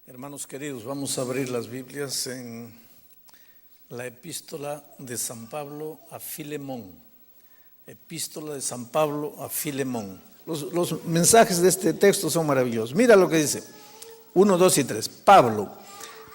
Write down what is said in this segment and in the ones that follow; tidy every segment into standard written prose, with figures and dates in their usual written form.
Hermanos queridos, vamos a abrir las Biblias en la epístola de San Pablo a Filemón. Epístola de San Pablo a Filemón. Los mensajes de este texto son maravillosos. Mira lo que dice, 1, 2 y 3. Pablo,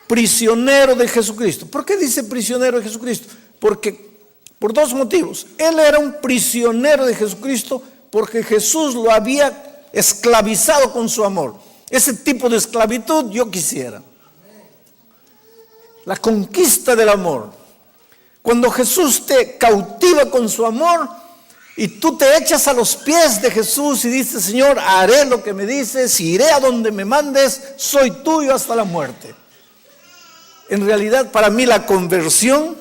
prisionero de Jesucristo. ¿Por qué dice prisionero de Jesucristo? Porque por dos motivos. Él era un prisionero de Jesucristo porque Jesús lo había esclavizado con su amor. Ese tipo de esclavitud yo quisiera. La conquista del amor. Cuando Jesús te cautiva con su amor y tú te echas a los pies de Jesús y dices, Señor, haré lo que me dices, iré a donde me mandes, soy tuyo hasta la muerte. En realidad, para mí la conversión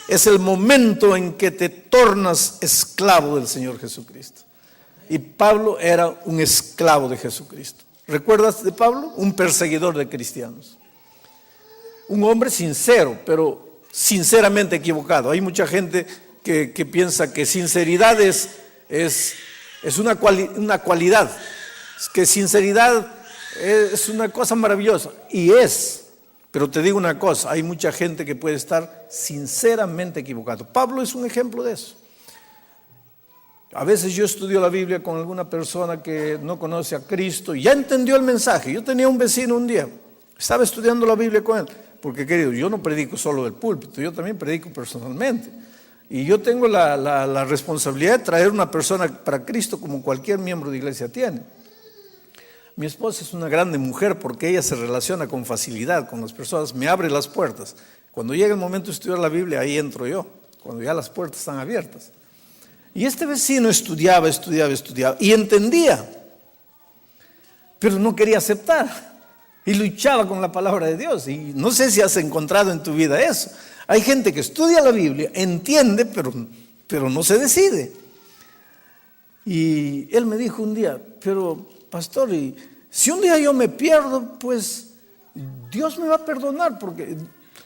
es el momento en que te tornas esclavo del Señor Jesucristo. Y Pablo era un esclavo de Jesucristo. ¿Recuerdas de Pablo? Un perseguidor de cristianos. Un hombre sincero, pero sinceramente equivocado. Hay mucha gente que piensa que sinceridad es una cualidad. Que sinceridad es una cosa maravillosa. Y es. Pero te digo una cosa, hay mucha gente que puede estar sinceramente equivocado. Pablo es un ejemplo de eso. A veces yo estudio la Biblia con alguna persona que no conoce a Cristo y ya entendió el mensaje. Yo tenía un vecino un día, estaba estudiando la Biblia con él, porque querido, yo no predico solo del púlpito, yo también predico personalmente. Y yo tengo la responsabilidad de traer una persona para Cristo como cualquier miembro de iglesia tiene. Mi esposa es una grande mujer porque ella se relaciona con facilidad con las personas, me abre las puertas. Cuando llega el momento de estudiar la Biblia, ahí entro yo, cuando ya las puertas están abiertas. Y este vecino estudiaba y entendía, pero no quería aceptar y luchaba con la palabra de Dios. Y no sé si has encontrado en tu vida eso. Hay gente que estudia la Biblia, entiende, pero no se decide. Y él me dijo un día, pero pastor, y si un día yo me pierdo, pues Dios me va a perdonar, porque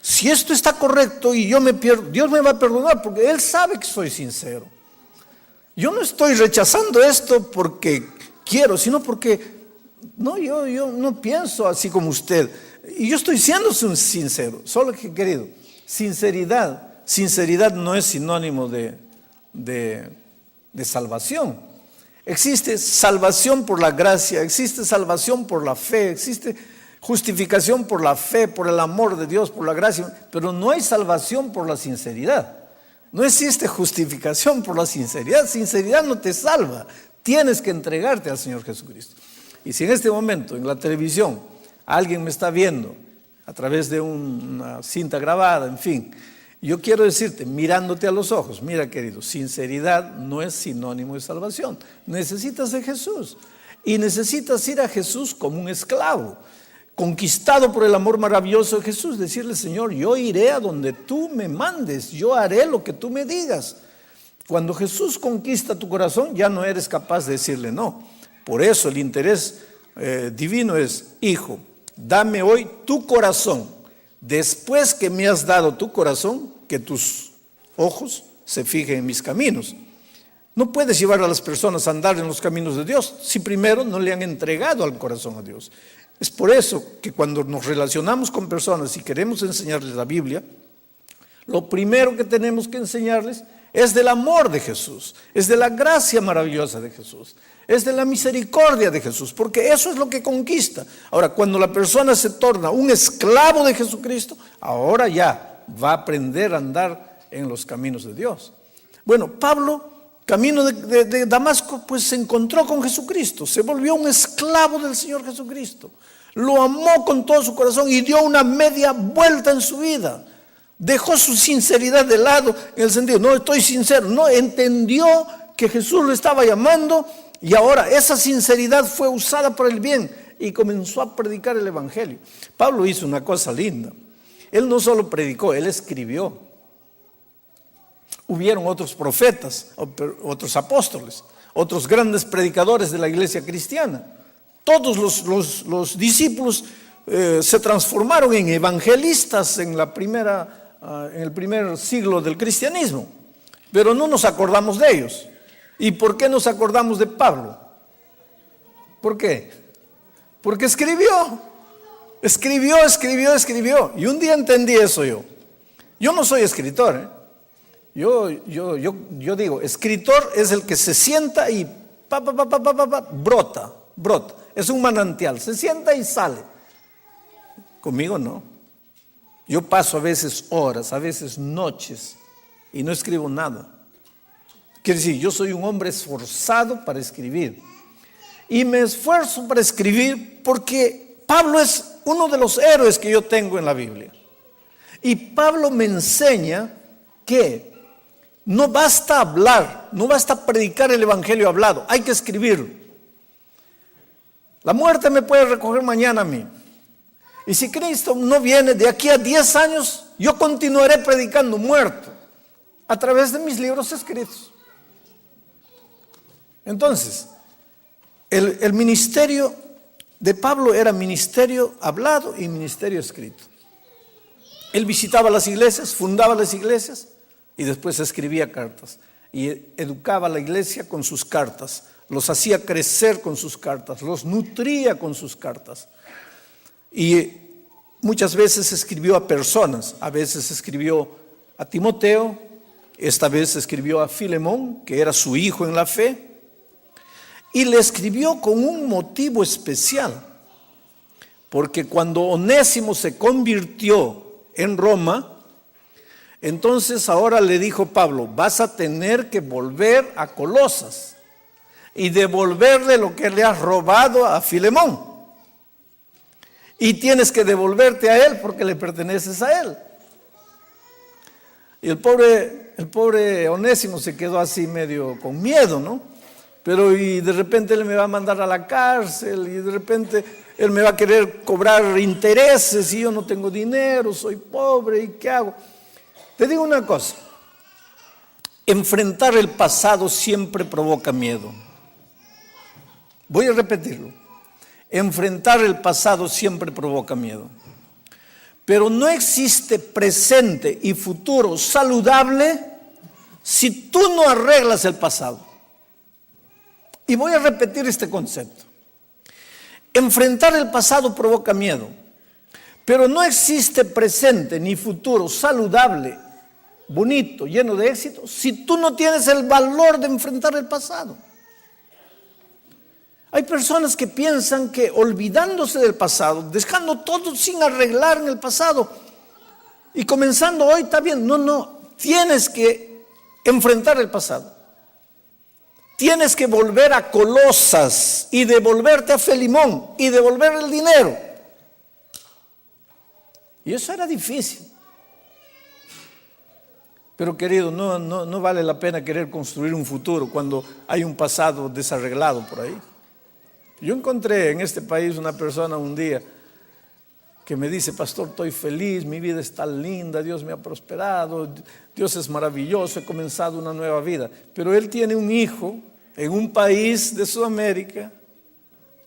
si esto está correcto y yo me pierdo, Dios me va a perdonar, porque Él sabe que soy sincero. Yo no estoy rechazando esto porque quiero, sino porque yo no pienso así como usted. Y yo estoy siendo sincero. Solo que, querido, sinceridad no es sinónimo de salvación. Existe salvación por la gracia, existe salvación por la fe, existe justificación por la fe, por el amor de Dios, por la gracia, pero no hay salvación por la sinceridad. No existe justificación por la sinceridad. Sinceridad no te salva. Tienes que entregarte al Señor Jesucristo. Y si en este momento en la televisión alguien me está viendo a través de una cinta grabada, en fin, yo quiero decirte, mirándote a los ojos, mira querido, sinceridad no es sinónimo de salvación. Necesitas de Jesús y necesitas ir a Jesús como un esclavo, conquistado por el amor maravilloso de Jesús, decirle, Señor, yo iré a donde tú me mandes, yo haré lo que tú me digas. Cuando Jesús conquista tu corazón, ya no eres capaz de decirle no. Por eso el interés divino es, hijo, dame hoy tu corazón. Después que me has dado tu corazón, que tus ojos se fijen en mis caminos. No puedes llevar a las personas a andar en los caminos de Dios si primero no le han entregado al corazón a Dios. Es por eso que cuando nos relacionamos con personas y queremos enseñarles la Biblia, lo primero que tenemos que enseñarles es del amor de Jesús, es de la gracia maravillosa de Jesús, es de la misericordia de Jesús, porque eso es lo que conquista. Ahora, cuando la persona se torna un esclavo de Jesucristo, ahora ya va a aprender a andar en los caminos de Dios. Bueno, Pablo, camino de Damasco, pues se encontró con Jesucristo, se volvió un esclavo del Señor Jesucristo. Lo amó con todo su corazón y dio una media vuelta en su vida. Dejó su sinceridad de lado en el sentido, no estoy sincero, no, entendió que Jesús lo estaba llamando y ahora esa sinceridad fue usada para el bien y comenzó a predicar el Evangelio. Pablo hizo una cosa linda. Él no solo predicó, él escribió. Hubieron otros profetas, otros apóstoles, otros grandes predicadores de la iglesia cristiana. Todos los discípulos se transformaron en evangelistas en el primer siglo del cristianismo, pero no nos acordamos de ellos. ¿Y por qué nos acordamos de Pablo? ¿Por qué? Porque escribió. Escribió. Y un día entendí eso yo. Yo no soy escritor, ¿eh? Yo digo, escritor es el que se sienta y brota. Es un manantial, se sienta y sale. Conmigo no. Yo paso a veces horas, a veces noches y no escribo nada. Quiere decir, yo soy un hombre esforzado para escribir. Y me esfuerzo para escribir porque Pablo es uno de los héroes que yo tengo en la Biblia. Y Pablo me enseña que no basta hablar, no basta predicar el evangelio hablado, hay que escribirlo. La muerte me puede recoger mañana a mí. Y si Cristo no viene de aquí a 10 años, yo continuaré predicando muerto a través de mis libros escritos. Entonces, el ministerio de Pablo era ministerio hablado y ministerio escrito. Él visitaba las iglesias, fundaba las iglesias y después escribía cartas. Y educaba a la iglesia con sus cartas, los hacía crecer con sus cartas, los nutría con sus cartas. Y muchas veces escribió a personas, a veces escribió a Timoteo, esta vez escribió a Filemón, que era su hijo en la fe. Y le escribió con un motivo especial, porque cuando Onésimo se convirtió en Roma, entonces ahora le dijo Pablo, vas a tener que volver a Colosas y devolverle lo que le has robado a Filemón. Y tienes que devolverte a él porque le perteneces a él. Y el pobre Onésimo se quedó así medio con miedo, ¿no? Pero y de repente él me va a mandar a la cárcel y de repente él me va a querer cobrar intereses y yo no tengo dinero, soy pobre, ¿y qué hago? Te digo una cosa, enfrentar el pasado siempre provoca miedo. Voy a repetirlo, enfrentar el pasado siempre provoca miedo. Pero no existe presente y futuro saludable si tú no arreglas el pasado. Y voy a repetir este concepto. Enfrentar el pasado provoca miedo, pero no existe presente ni futuro saludable, bonito, lleno de éxito, si tú no tienes el valor de enfrentar el pasado. Hay personas que piensan que olvidándose del pasado, dejando todo sin arreglar en el pasado y comenzando hoy está bien. No, tienes que enfrentar el pasado. Tienes que volver a Colosas y devolverte a Filemón y devolver el dinero. Y eso era difícil. Pero querido, no vale la pena querer construir un futuro cuando hay un pasado desarreglado por ahí. Yo encontré en este país una persona un día que me dice, pastor, estoy feliz, mi vida está linda, Dios me ha prosperado, Dios es maravilloso, he comenzado una nueva vida. Pero él tiene un hijo en un país de Sudamérica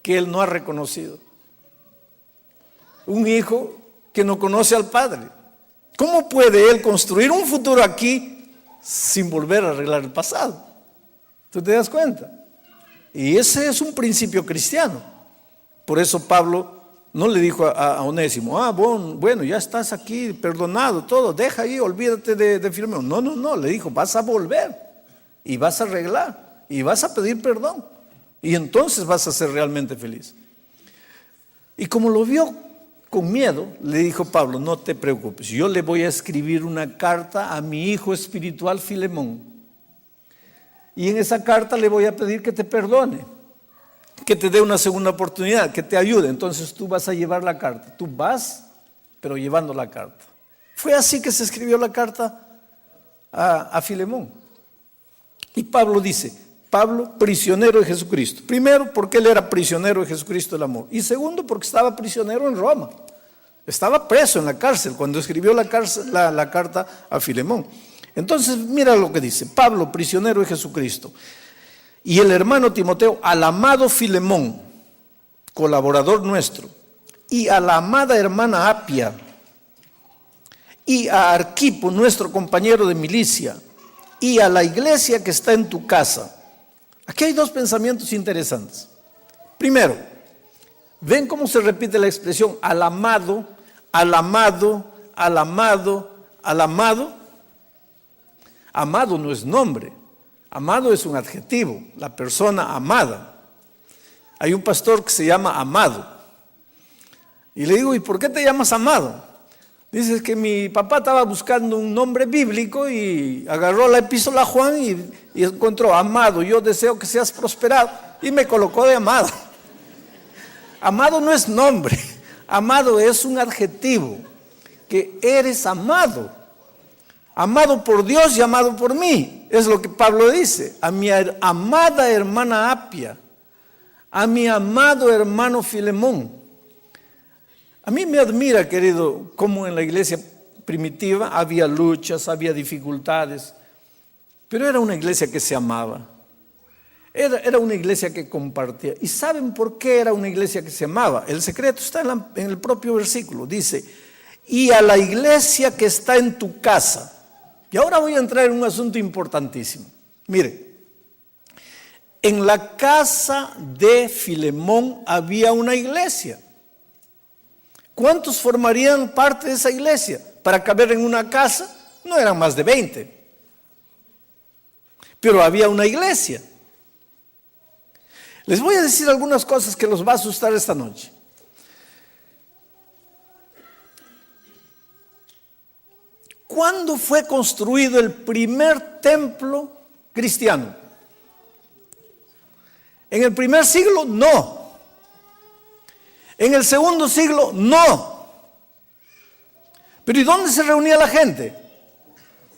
que él no ha reconocido. Un hijo que no conoce al padre. ¿Cómo puede él construir un futuro aquí sin volver a arreglar el pasado? ¿Tú te das cuenta? Y ese es un principio cristiano. Por eso Pablo no le dijo a Onésimo, bueno, ya estás aquí, perdonado, todo, deja ahí, olvídate de Filemón. No, le dijo, vas a volver y vas a arreglar y vas a pedir perdón y entonces vas a ser realmente feliz. Y como lo vio con miedo, le dijo Pablo, no te preocupes, yo le voy a escribir una carta a mi hijo espiritual Filemón. Y en esa carta le voy a pedir que te perdone, que te dé una segunda oportunidad, que te ayude. Entonces tú vas a llevar la carta. Tú vas, pero llevando la carta. Fue así que se escribió la carta a Filemón. Y Pablo dice, Pablo, prisionero de Jesucristo. Primero, porque él era prisionero de Jesucristo del amor. Y segundo, porque estaba prisionero en Roma. Estaba preso en la cárcel cuando escribió la carta a Filemón. Entonces, mira lo que dice, Pablo, prisionero de Jesucristo, y el hermano Timoteo, al amado Filemón, colaborador nuestro, y a la amada hermana Apia, y a Arquipo, nuestro compañero de milicia, y a la iglesia que está en tu casa. Aquí hay dos pensamientos interesantes. Primero, ¿Ven cómo se repite la expresión al amado, al amado, al amado, al amado? Amado no es nombre, amado es un adjetivo, la persona amada. Hay un pastor que se llama Amado. Y le digo, ¿y por qué te llamas Amado? Dice que mi papá estaba buscando un nombre bíblico y agarró la epístola a Juan y encontró: Amado, yo deseo que seas prosperado. Y me colocó de amado. Amado no es nombre, amado es un adjetivo, que eres amado. Amado por Dios y amado por mí. Es lo que Pablo dice. A mi amada hermana Apia, a mi amado hermano Filemón. A mí me admira, querido, cómo en la iglesia primitiva había luchas, había dificultades, pero era una iglesia que se amaba. Era una iglesia que compartía. ¿Y saben por qué era una iglesia que se amaba? El secreto está en el propio versículo. Dice: y a la iglesia que está en tu casa. Y ahora voy a entrar en un asunto importantísimo. Mire, en la casa de Filemón había una iglesia. ¿Cuántos formarían parte de esa iglesia? Para caber en una casa, no eran más de 20. Pero había una iglesia. Les voy a decir algunas cosas que los va a asustar esta noche. ¿Cuándo fue construido el primer templo cristiano? ¿En el primer siglo? No. ¿En el segundo siglo? No. ¿Pero y dónde se reunía la gente?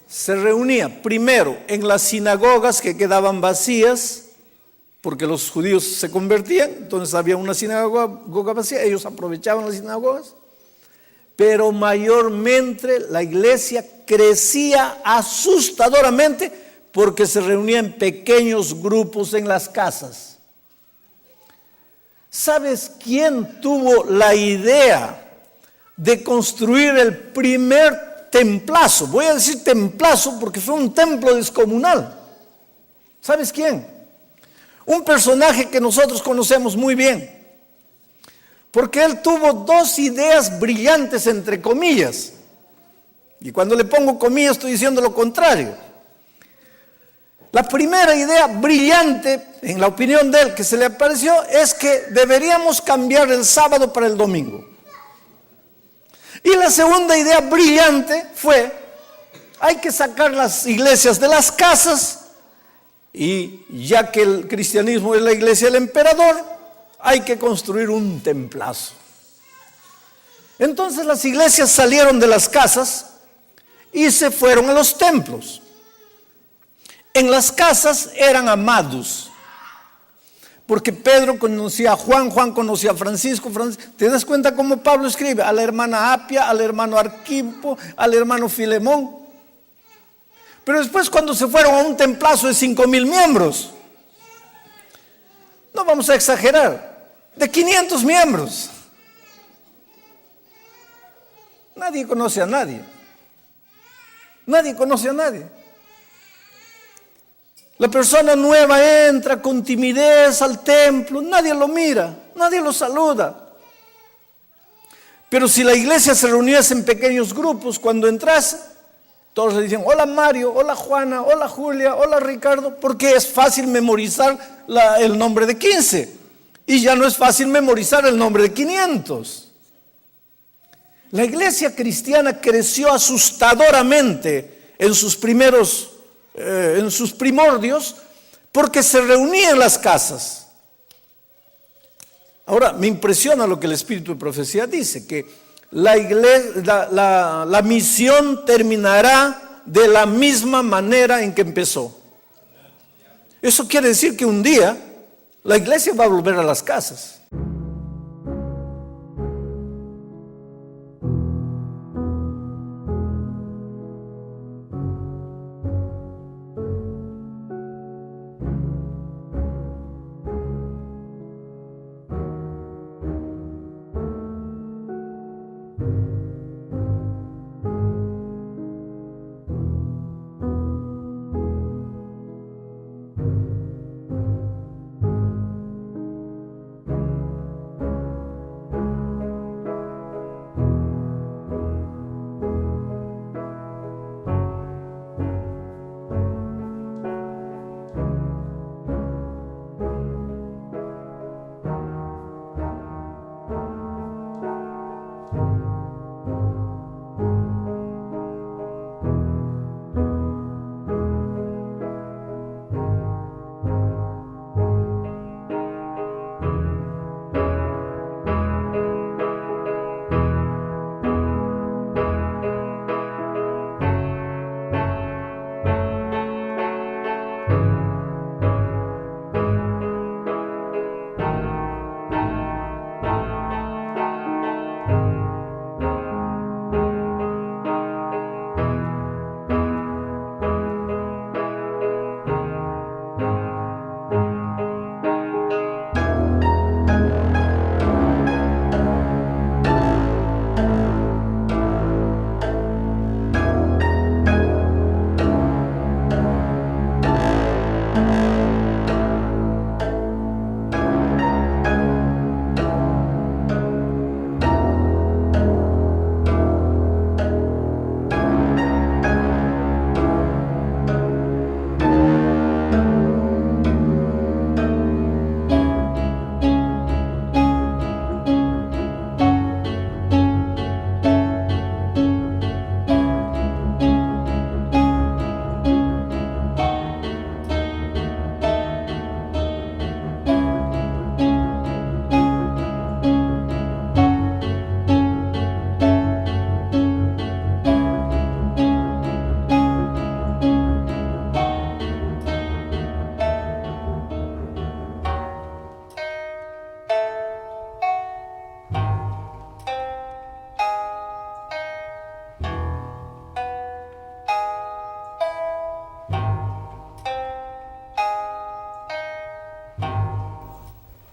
Se reunía primero en las sinagogas que quedaban vacías, porque los judíos se convertían, entonces había una sinagoga vacía, ellos aprovechaban las sinagogas. Pero mayormente la iglesia crecía asustadoramente porque se reunía en pequeños grupos en las casas. ¿Sabes quién tuvo la idea de construir el primer templazo? Voy a decir templazo porque fue un templo descomunal. ¿Sabes quién? Un personaje que nosotros conocemos muy bien. Porque él tuvo dos ideas brillantes, entre comillas. Y cuando le pongo comillas estoy diciendo lo contrario. La primera idea brillante, en la opinión de él, que se le apareció, es que deberíamos cambiar el sábado para el domingo. Y la segunda idea brillante fue: hay que sacar las iglesias de las casas, y ya que el cristianismo es la iglesia del emperador, hay que construir un templazo. Entonces las iglesias salieron de las casas y se fueron a los templos. En las casas eran amados, porque Pedro conocía a Juan, Juan conocía a Francisco. ¿Te das cuenta cómo Pablo escribe? A la hermana Apia, al hermano Arquipo, al hermano Filemón. Pero después, cuando se fueron a un templazo de 5,000 miembros, no vamos a exagerar, de 500 miembros, nadie conoce a nadie. Nadie conoce a nadie. La persona nueva entra con timidez al templo, nadie lo mira, nadie lo saluda. Pero si la iglesia se reuniese en pequeños grupos, cuando entrase, todos le dicen: hola Mario, hola Juana, hola Julia, hola Ricardo, porque es fácil memorizar el nombre de 15 y ya no es fácil memorizar el nombre de 500. La iglesia cristiana creció asustadoramente en sus primordios, porque se reunía en las casas. Ahora, me impresiona lo que el Espíritu de Profecía dice, que la misión terminará de la misma manera en que empezó. Eso quiere decir que un día la iglesia va a volver a las casas.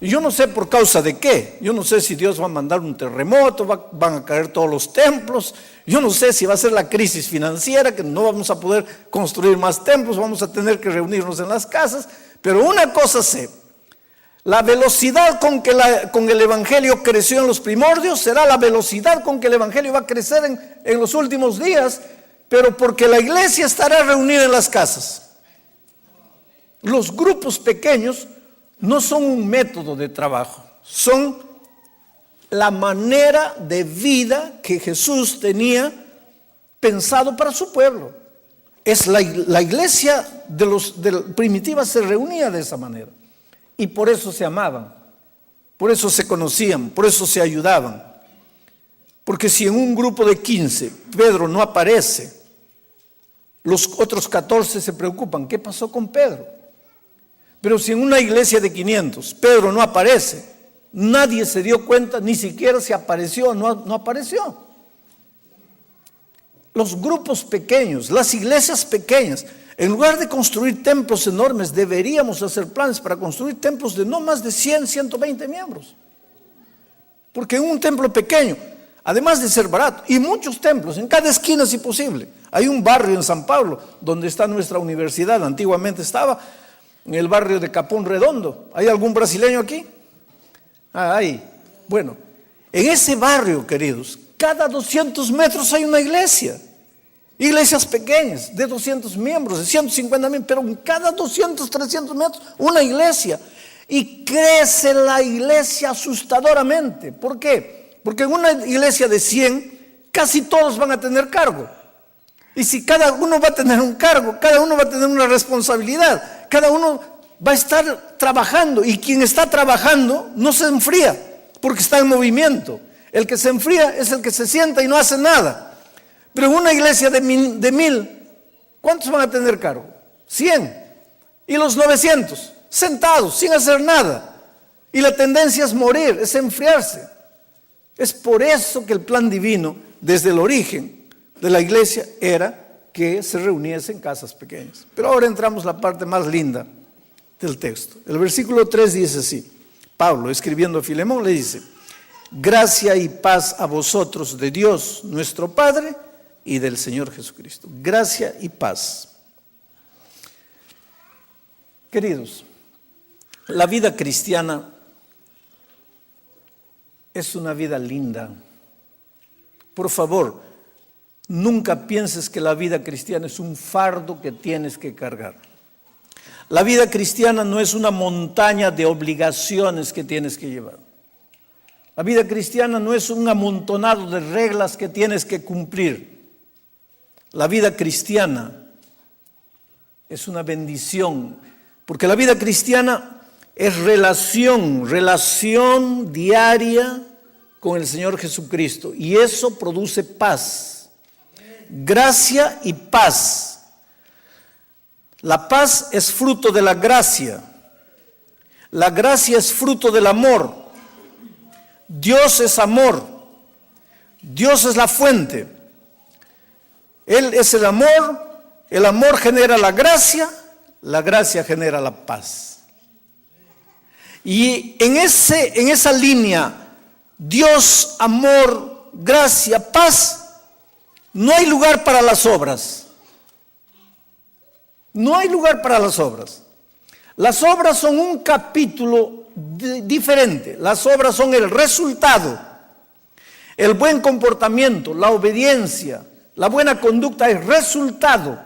Y yo no sé por causa de qué. Yo no sé si Dios va a mandar un terremoto, van a caer todos los templos. Yo no sé si va a ser la crisis financiera, que no vamos a poder construir más templos, vamos a tener que reunirnos en las casas. Pero una cosa sé, la velocidad con que con el Evangelio creció en los primordios será la velocidad con que el Evangelio va a crecer en los últimos días, pero porque la iglesia estará reunida en las casas. Los grupos pequeños no son un método de trabajo, son la manera de vida que Jesús tenía pensado para su pueblo. Es la iglesia primitiva se reunía de esa manera y por eso se amaban, por eso se conocían, por eso se ayudaban. Porque si en un grupo de 15 Pedro no aparece, los otros 14 se preocupan, ¿qué pasó con Pedro? Pero si en una iglesia de 500 Pedro no aparece, nadie se dio cuenta, ni siquiera si apareció o no apareció. Los grupos pequeños, las iglesias pequeñas, en lugar de construir templos enormes, deberíamos hacer planes para construir templos de no más de 100, 120 miembros. Porque en un templo pequeño, además de ser barato, y muchos templos, en cada esquina si posible. Hay un barrio en San Pablo, donde está nuestra universidad, antiguamente estaba en el barrio de Capón Redondo. ¿Hay algún brasileño aquí? Hay. Bueno, en ese barrio, queridos, cada 200 metros hay una iglesia. Iglesias pequeñas, de 200 miembros, de 150 miembros, pero en cada 200, 300 metros, una iglesia. Y crece la iglesia asustadoramente. ¿Por qué? Porque en una iglesia de 100, casi todos van a tener cargo. Y si cada uno va a tener un cargo, cada uno va a tener una responsabilidad, cada uno va a estar trabajando, y quien está trabajando no se enfría porque está en movimiento. El que se enfría es el que se sienta y no hace nada. Pero en una iglesia de 1000, ¿cuántos van a tener cargo? 100. Y los 900 sentados sin hacer nada. Y la tendencia es morir, es enfriarse. Es por eso que el plan divino desde el origen de la iglesia era que se reuniese en casas pequeñas. Pero ahora entramos a la parte más linda del texto. El versículo 3 dice así: Pablo, escribiendo a Filemón, le dice: gracia y paz a vosotros de Dios nuestro Padre y del Señor Jesucristo. Gracia y paz. Queridos, la vida cristiana es una vida linda. Por favor, nunca pienses que la vida cristiana es un fardo que tienes que cargar. La vida cristiana no es una montaña de obligaciones que tienes que llevar. La vida cristiana no es un amontonado de reglas que tienes que cumplir. La vida cristiana es una bendición, porque la vida cristiana es relación diaria con el Señor Jesucristo, y eso produce paz, gracia y paz. La paz es fruto de la gracia es fruto del amor. Dios es amor, Dios es la fuente. Él es el amor genera la gracia genera la paz. Y en esa línea, Dios, amor, gracia, paz, no hay lugar para las obras. No hay lugar para las obras. Las obras son un capítulo diferente. Las obras son el resultado. El buen comportamiento, la obediencia, la buena conducta es resultado,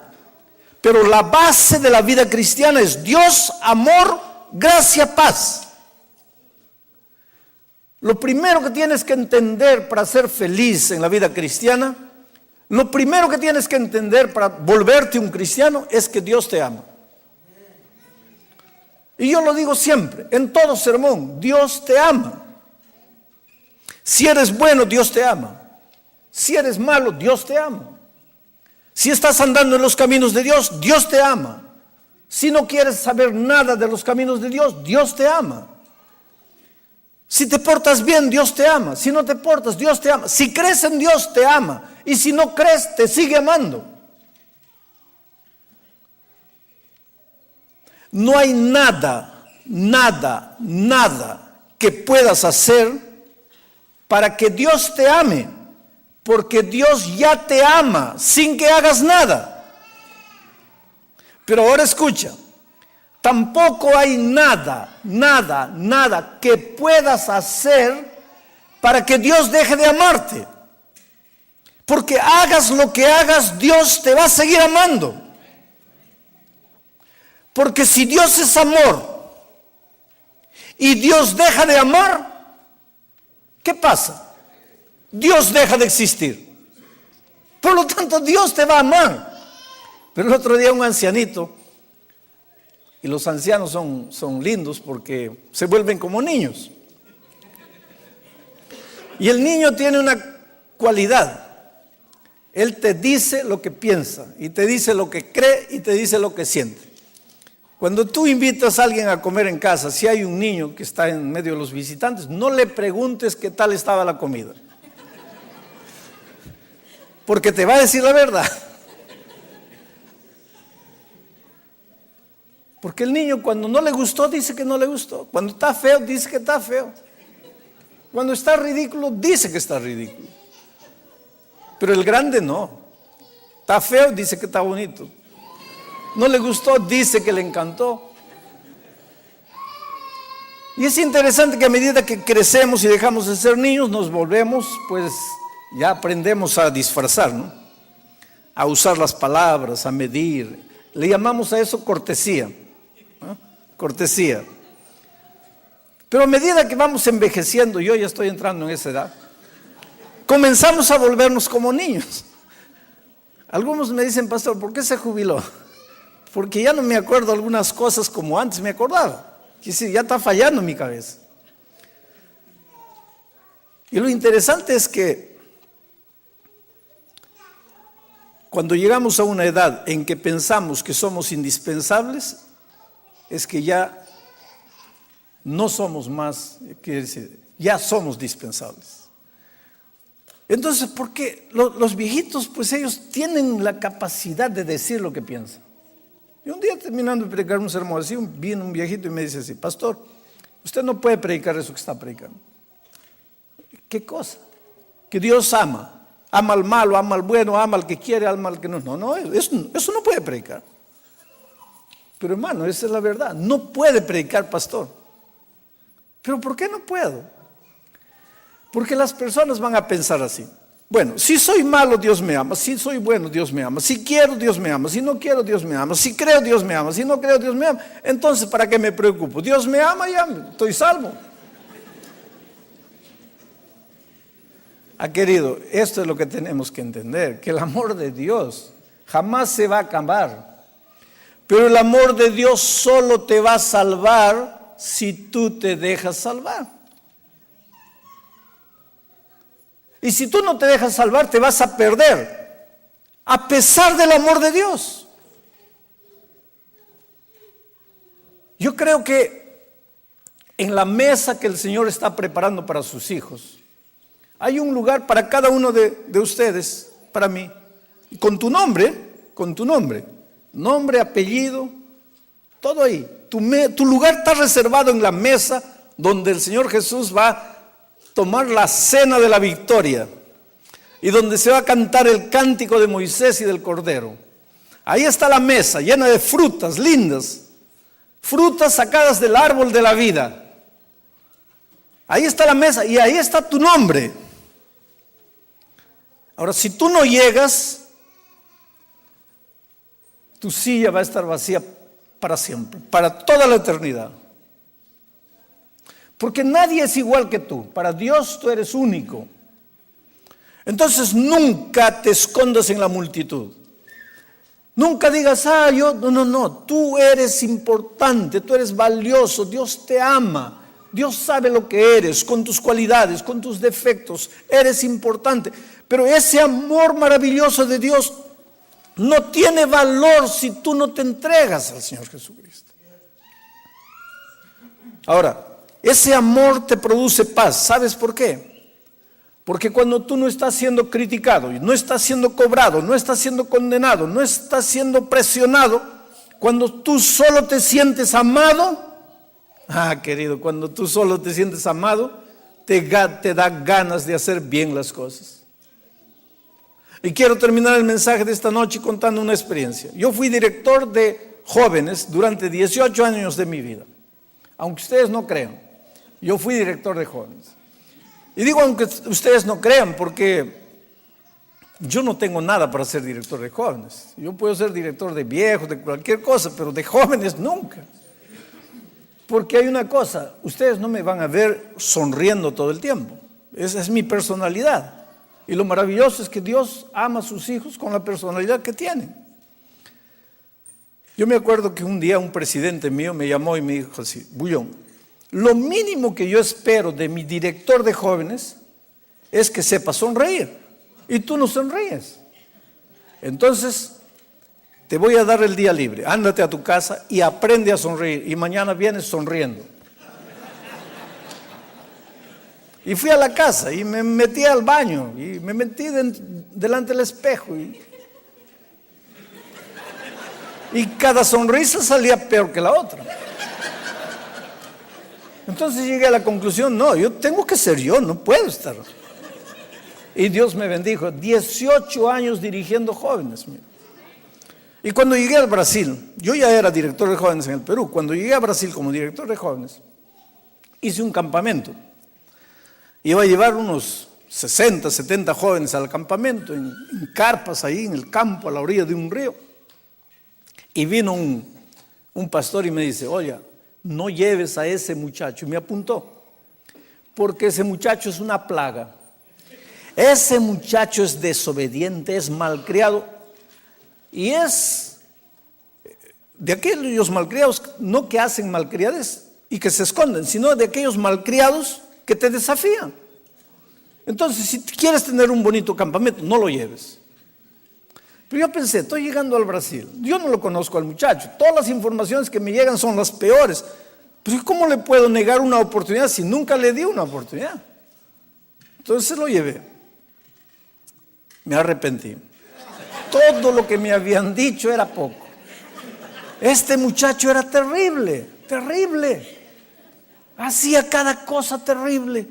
pero la base de la vida cristiana es Dios, amor, gracia, paz. Lo primero que tienes que entender para ser feliz en la vida cristiana, lo primero que tienes que entender para volverte un cristiano es que Dios te ama. Y yo lo digo siempre, en todo sermón, Dios te ama. Si eres bueno, Dios te ama. Si eres malo, Dios te ama. Si estás andando en los caminos de Dios, Dios te ama. Si no quieres saber nada de los caminos de Dios, Dios te ama. Si te portas bien, Dios te ama. Si no te portas, Dios te ama. Si crees en Dios, te ama. Y si no crees, te sigue amando. No hay nada nada, nada que puedas hacer para que Dios te ame, porque Dios ya te ama sin que hagas nada. Pero ahora escucha, tampoco hay nada, nada, nada que puedas hacer para que Dios deje de amarte. Porque hagas lo que hagas, Dios te va a seguir amando. Porque si Dios es amor y Dios deja de amar, ¿qué pasa? Dios deja de existir. Por lo tanto, Dios te va a amar. Pero el otro día un ancianito, y los ancianos son lindos porque se vuelven como niños. Y el niño tiene una cualidad. Él te dice lo que piensa, y te dice lo que cree, y te dice lo que siente. Cuando tú invitas a alguien a comer en casa, si hay un niño que está en medio de los visitantes, no le preguntes qué tal estaba la comida. Porque te va a decir la verdad. Porque el niño cuando no le gustó, dice que no le gustó. Cuando está feo, dice que está feo. Cuando está ridículo, dice que está ridículo. Pero el grande no. Está feo, dice que está bonito. No le gustó, dice que le encantó. Y es interesante que a medida que crecemos y dejamos de ser niños, nos volvemos, pues ya aprendemos a disfrazar, ¿no? A usar las palabras, a medir. Le llamamos a eso cortesía, ¿no? Cortesía. Pero a medida que vamos envejeciendo, yo ya estoy entrando en esa edad, comenzamos a volvernos como niños. Algunos me dicen, pastor, ¿por qué se jubiló? Porque ya no me acuerdo algunas cosas como antes me acordaba. Y sí, ya está fallando mi cabeza. Y lo interesante es que cuando llegamos a una edad en que pensamos que somos indispensables, es que ya no somos más, quiere decir, ya somos dispensables. Entonces, ¿por qué? Los viejitos, pues ellos tienen la capacidad de decir lo que piensan. Y un día terminando de predicar un sermón así, vino un viejito y me dice así, pastor, usted no puede predicar eso que está predicando. ¿Qué cosa? Que Dios ama. Ama al malo, ama al bueno, ama al que quiere, ama al que no. No, eso no puede predicar. Pero hermano, esa es la verdad. No puede predicar, pastor. ¿Pero por qué no puedo? Porque las personas van a pensar así. Bueno, si soy malo, Dios me ama. Si soy bueno, Dios me ama. Si quiero, Dios me ama. Si no quiero, Dios me ama. Si creo, Dios me ama. Si no creo, Dios me ama. Entonces, ¿para qué me preocupo? Dios me ama, ya estoy salvo. Querido, esto es lo que tenemos que entender, que el amor de Dios jamás se va a acabar. Pero el amor de Dios solo te va a salvar si tú te dejas salvar. Y si tú no te dejas salvar, te vas a perder, a pesar del amor de Dios. Yo creo que en la mesa que el Señor está preparando para sus hijos, hay un lugar para cada uno de ustedes, para mí, con tu nombre, nombre, apellido, todo ahí. Tu lugar está reservado en la mesa donde el Señor Jesús va a tomar la cena de la victoria y donde se va a cantar el cántico de Moisés y del Cordero. Ahí está la mesa llena de frutas lindas, frutas sacadas del árbol de la vida. Ahí está la mesa y ahí está tu nombre. Ahora, si tú no llegas, tu silla va a estar vacía para siempre, para toda la eternidad. Porque nadie es igual que tú. Para Dios tú eres único. Entonces nunca te escondas en la multitud. Nunca digas, no, tú eres importante, tú eres valioso, Dios te ama. Dios sabe lo que eres, con tus cualidades, con tus defectos, eres importante. Pero ese amor maravilloso de Dios no tiene valor si tú no te entregas al Señor Jesucristo. Ahora, ese amor te produce paz. ¿Sabes por qué? Porque cuando tú no estás siendo criticado, no estás siendo cobrado, no estás siendo condenado, no estás siendo presionado, cuando tú solo te sientes amado, Querido, cuando tú solo te sientes amado, te da ganas de hacer bien las cosas. Y quiero terminar el mensaje de esta noche contando una experiencia. Yo fui director de jóvenes durante 18 años de mi vida. Aunque ustedes no crean, yo fui director de jóvenes. Y digo aunque ustedes no crean, porque yo no tengo nada para ser director de jóvenes. Yo puedo ser director de viejos, de cualquier cosa, pero de jóvenes nunca. Porque hay una cosa, ustedes no me van a ver sonriendo todo el tiempo. Esa es mi personalidad. Y lo maravilloso es que Dios ama a sus hijos con la personalidad que tienen. Yo me acuerdo que un día un presidente mío me llamó y me dijo así: Bullón, lo mínimo que yo espero de mi director de jóvenes es que sepa sonreír. Y tú no sonríes. Entonces, te voy a dar el día libre. Ándate a tu casa y aprende a sonreír. Y mañana vienes sonriendo. Y fui a la casa y me metí al baño y me metí delante del espejo. Y cada sonrisa salía peor que la otra. Entonces llegué a la conclusión: no, yo tengo que ser yo, no puedo estar. Y Dios me bendijo, 18 años dirigiendo jóvenes. Mira. Y cuando llegué al Brasil, yo ya era director de jóvenes en el Perú. Cuando llegué a Brasil como director de jóvenes, hice un campamento. Iba a llevar unos 60, 70 jóvenes al campamento, en carpas ahí en el campo, a la orilla de un río. Y vino un pastor y me dice: oye, no lleves a ese muchacho. Y me apuntó, porque ese muchacho es una plaga. Ese muchacho es desobediente, es malcriado. Y es de aquellos malcriados, no que hacen malcriades y que se esconden, sino de aquellos malcriados que te desafían. Entonces, si quieres tener un bonito campamento, no lo lleves. Pero yo pensé, estoy llegando al Brasil, yo no lo conozco al muchacho, todas las informaciones que me llegan son las peores. Pero ¿cómo le puedo negar una oportunidad si nunca le di una oportunidad? Entonces lo llevé. Me arrepentí. Todo lo que me habían dicho era poco. Este muchacho era terrible, terrible. Hacía cada cosa terrible.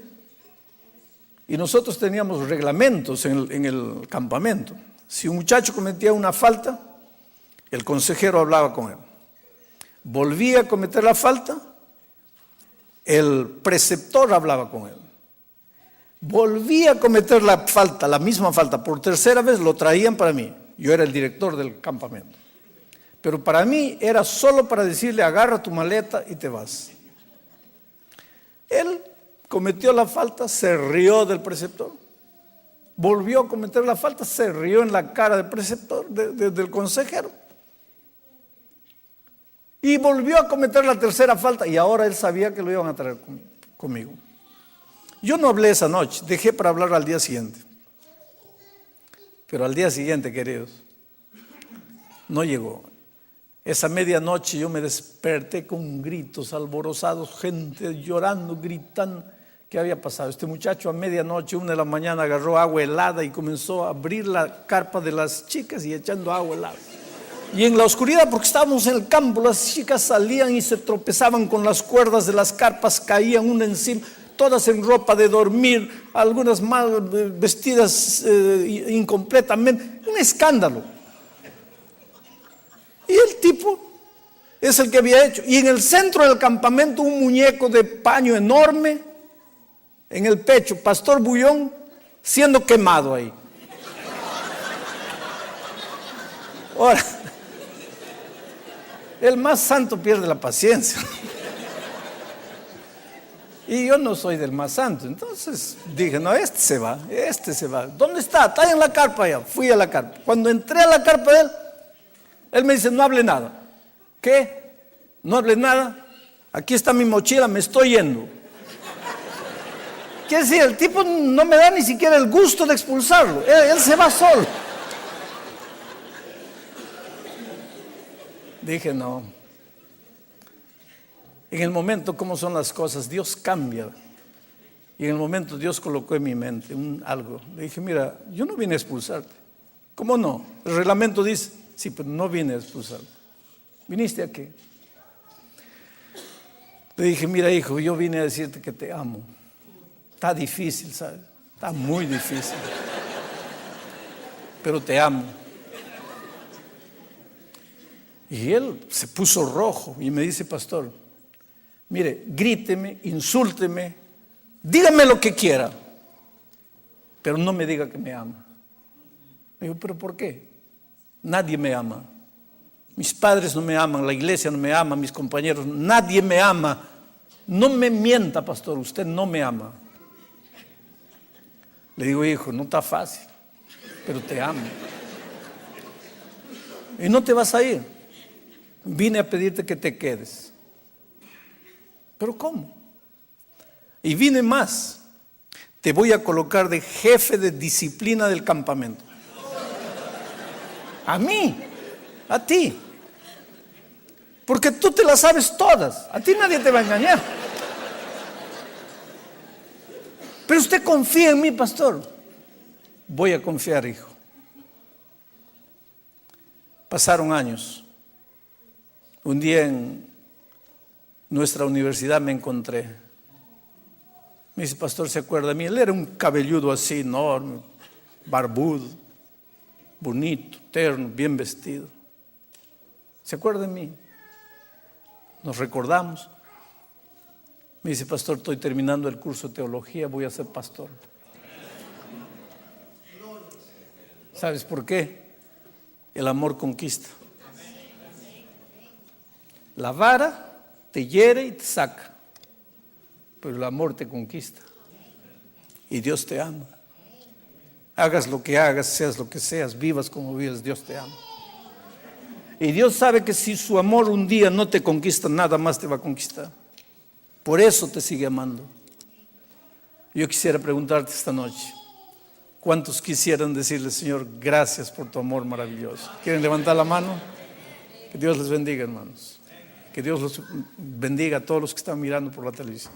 Y nosotros teníamos reglamentos en el campamento. Si un muchacho cometía una falta, el consejero hablaba con él. Volvía a cometer la falta, el preceptor hablaba con él. Volvía a cometer la falta, la misma falta, por tercera vez lo traían para mí. Yo era el director del campamento. Pero para mí era solo para decirle: agarra tu maleta y te vas. Él cometió la falta, se rió del preceptor. Volvió a cometer la falta, se rió en la cara del preceptor, del consejero. Y volvió a cometer la tercera falta, y ahora él sabía que lo iban a traer conmigo. Yo no hablé esa noche, dejé para hablar al día siguiente. Pero al día siguiente, queridos, no llegó. Esa medianoche yo me desperté con gritos alborozados, gente llorando, gritando. ¿Qué había pasado? Este muchacho a medianoche, 1 de la mañana, agarró agua helada y comenzó a abrir la carpa de las chicas y echando agua helada. Y en la oscuridad, porque estábamos en el campo, las chicas salían y se tropezaban con las cuerdas de las carpas, caían una encima, todas en ropa de dormir, algunas mal vestidas incompletamente. Un escándalo. Y el tipo es el que había hecho. Y en el centro del campamento, un muñeco de paño enorme en el pecho, Pastor Bullón siendo quemado ahí. Ahora, el más santo pierde la paciencia. Y yo no soy del más santo. Entonces dije: no, este se va. ¿Dónde está? Está en la carpa allá. Fui a la carpa. Cuando entré a la carpa de él, él me dice: no hable nada. ¿Qué? ¿No hable nada? Aquí está mi mochila, me estoy yendo. Quiere decir, el tipo no me da ni siquiera el gusto de expulsarlo. Él se va solo. Dije: no. En el momento, ¿cómo son las cosas? Dios cambia. Y en el momento Dios colocó en mi mente algo. Le dije: mira, yo no vine a expulsarte. ¿Cómo no? El reglamento dice: sí, pero no vine a expulsarte. ¿Viniste a qué? Le dije, mira hijo, yo vine a decirte que te amo. Está difícil, ¿sabes? Está muy difícil. Pero te amo. Y él se puso rojo y me dice, pastor, mire, gríteme, insúlteme, dígame lo que quiera, pero no me diga que me ama. Le digo, ¿pero por qué? Nadie me ama. Mis padres no me aman, la iglesia no me ama, mis compañeros, nadie me ama. No me mienta, pastor, usted no me ama. Le digo, hijo, no está fácil, pero te amo. Y no te vas a ir. Vine a pedirte que te quedes. ¿Pero cómo? Y vine más. Te voy a colocar de jefe de disciplina del campamento. A mí, a ti. Porque tú te las sabes todas. A ti nadie te va a engañar. Pero usted confía en mí, pastor. Voy a confiar, hijo. Pasaron años. Un día en nuestra universidad me encontré. Me dice, pastor, ¿se acuerda de mí? Él era un cabelludo así, enorme, barbudo, bonito, terno, bien vestido. ¿Se acuerda de mí? Nos recordamos. Me dice, pastor, estoy terminando el curso de teología, voy a ser pastor. ¿Sabes por qué? El amor conquista. La vara te hiere y te saca, pero el amor te conquista. Y Dios te ama. Hagas lo que hagas, seas lo que seas, vivas como vivas, Dios te ama. Y Dios sabe que si su amor un día no te conquista, nada más te va a conquistar. Por eso te sigue amando. Yo quisiera preguntarte esta noche, ¿cuántos quisieran decirle, Señor, gracias por tu amor maravilloso? ¿Quieren levantar la mano? Que Dios les bendiga, hermanos. Que Dios los bendiga a todos los que están mirando por la televisión.